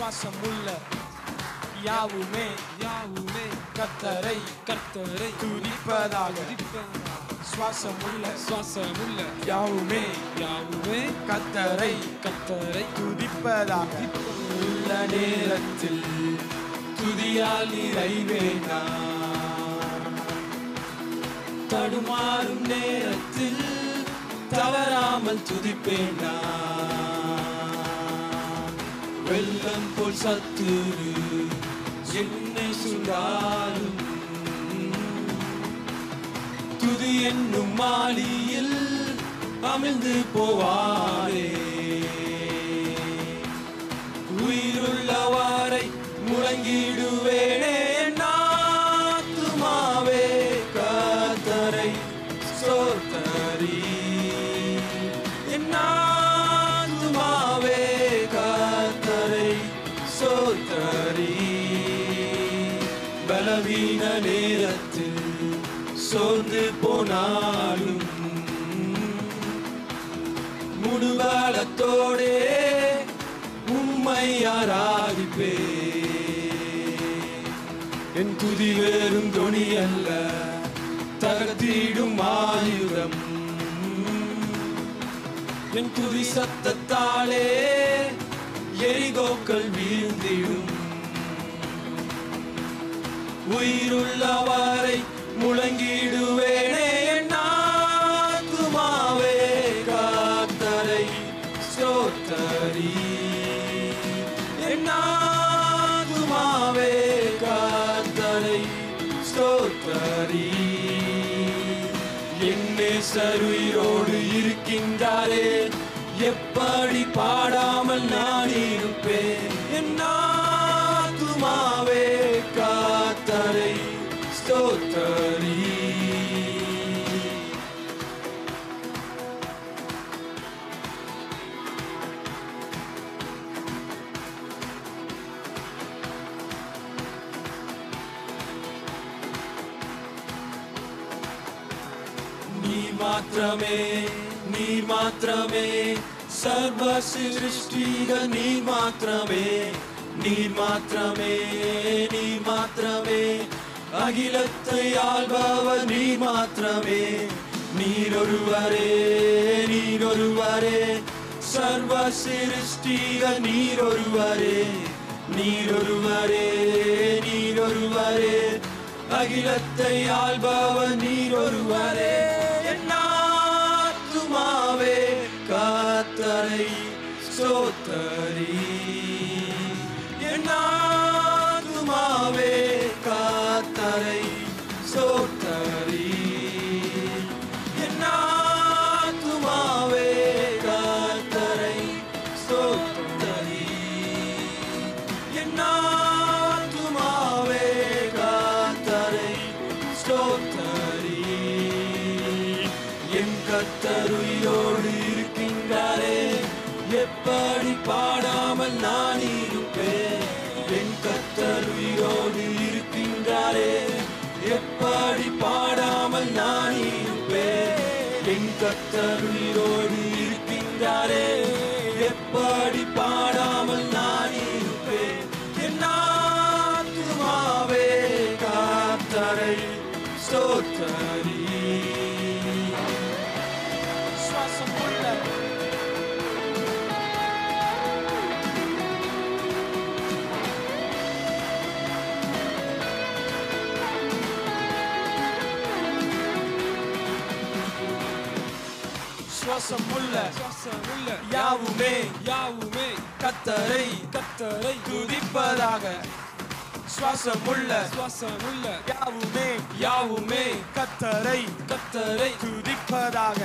சுவாசமுள்ள யாவுமே யாவுமே கர்த்தரை கர்த்தரை துதிப்பதாக சுவாசமுள்ள யாவுமே கர்த்தரை துதிப்பதாக உள்ள நேரத்தில் துதியால் நிறைவேனார் தடுமாறும் நேரத்தில் தவறாமல் துதிப்பேனா வெள்ளம் போல் சத்துரு என்னை சுடாலும் துதி என்னும் மாலியில் அமிழ்ந்து போவாரே உயிருள்ளவாரை முழங்கிடுவேனே நாத்துமாவே கர்த்தரை ஸ்தோத்தரி நாத்துமாவே கர்த்தரை ஸ்தோத்தரி பலவீன நேரத்தில் சோர்ந்து போனாலும் முடுபலத்தோடே உம்மை ஆராதிப்பே என் துதி வேறும் தொனி அல்ல தகர்த்திடும் ஆயுதம் என் துதி சத்தத்தாலே எரிகோக்கள் வீழ்ந்திடும் உயிருள்ளவரை முழங்கிடுவேனே நாத்துமாவே கர்த்தரை ஸ்தோத்தரி நாத்துமாவே கர்த்தரை ஸ்தோத்தரி என் நேசர் உயிரோடு இருக்கின்றாரே எப்படி பாடாமல் நான் இருப்பேன் என் நாத்துமாவே கர்த்தரை ஸ்தோத்தரி நீர் மாத்திரமே சர்வ சிருஷ்டிகள் நீர் மாத்திரமே அகிலத்தை ஆள்பவர் நீர் மாத்திரமே நீர் ஒருவரே சர்வ சிருஷ்டிகள் நீர் ஒருவரே அகிலத்தை ஆள்பவர் நீர் ஒருவரே நாத்துமாவே கர்த்தரை ஸ்தோத்தரி நாத்துமாவே கர்த்தரை ஸ்தோத்தரி நாத்துமாவே கர்த்தரை ஸ்தோத்தரி நாத்துமாவே கர்த்தரை ஸ்தோத்தரி என் கர்த்தர் உயிரோடு இருக்கின்றாரே எப்படி பாடாமல் நான் இருப்பேன் என் கர்த்தர் உயிரோடு இருக்கின்றாரே எப்படி பாடாமல் நான் இருப்பேன் என் கர்த்தர் உயிரோடு இருக்கின்றாரே எப்படி பாடாமல் நான் இருப்பேன் என் ஆத்துமாவே கர்த்தரை ஸ்தோத்தரி சுவாசமுள்ள யாவுமே கர்த்தரை துதிப்பதாக சுவாசமுள்ள யாவுமே கர்த்தரை துதிப்பதாக